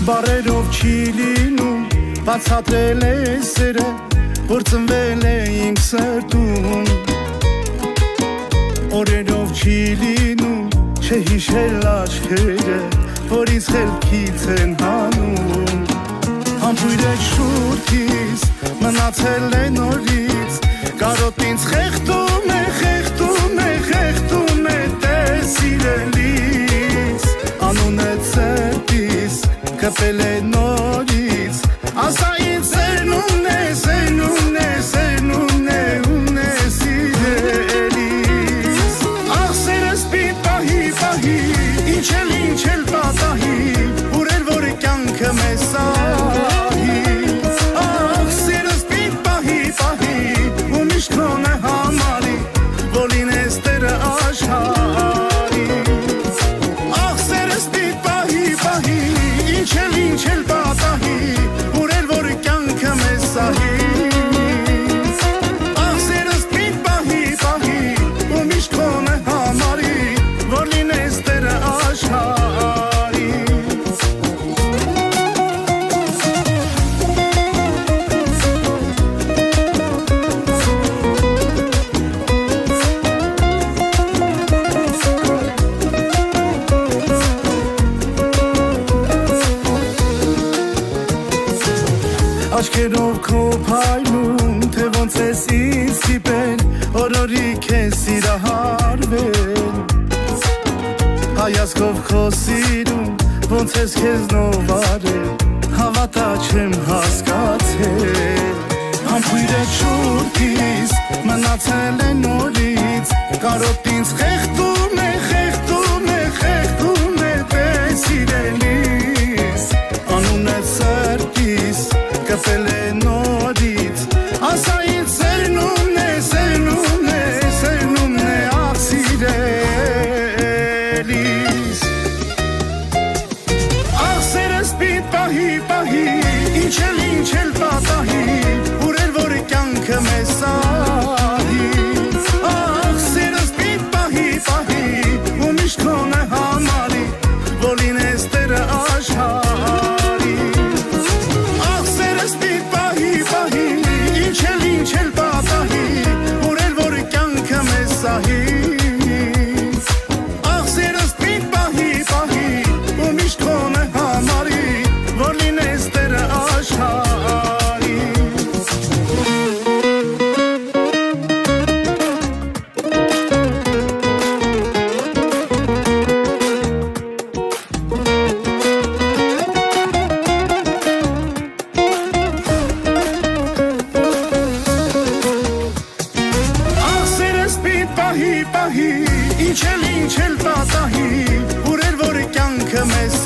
Բարերով չի լինում բացատրել է սերը որ ծնվել է իմ սրտում Օրերով չի լինում չէ հիշել աչքերը որ ինձ խելքից են հանում Համբույր է շուրթից մնացել է նորից Կարոտ ինձ խեղդում է, խեղդում է, խեղդում է տես սիրելիս Անուն է ծերտիս կպել է նորից Ասա ինձ սերնումն է, սերնումն է, սերնումն է, ումն է սիրելիս Աղ սերս պիտ պահի, պահի, ինչ էլ պատահի Ուրել որ կյանքը մեզ սահի Աղ սերս պիտ պահի, պահի, ու միշտ քոնը համարի Որ լինես տերը աշխարի Աղ սերս պիտ պահի, պահի, ինչ էլ պատահի Ուրել որ կյանքը մեզ սահի Աղ սերս պիտ պահի, պահի, ու միշտ քոնը համարի Որ լինես տերը աշխարի Աչքերով քո փայլում, թե ոնց ես ինձ ստիպել Օրորի քեզ սիրահարվել Հայացքով քո սիրում, ոնց ես քեզ նովարել Հավատա չեմ հասկացել Համբույր է շուրթից, մնացել է նորից Կարոտ ինձ խեղդում է, խեղդում է, խեղդում է տես սիրելիս Անուն է ծերտիս կպել է նորից Ասա ինձ սերնումն է, սերնումն է, սերնումն է աղ սիրելիս Աղ սերս պիտ պահի, պահի, ինչ էլ պատահի Ուրել որ կյանքը մեզ սահի Աղ սերս պիտ պահի, պահի, ու միշտ քոնը համարի Որ լինես տերը աշխարի Ինչ էլ պատահի, ուրել որ կյանքը մեզ սահի Աղ սերս պիտ պահի, պահի, ու միշտ քոնը համարի Որ լինես տերը աշխարի Պահի, ինչ էլ պատահի, ուրել որ կյանքը մեզ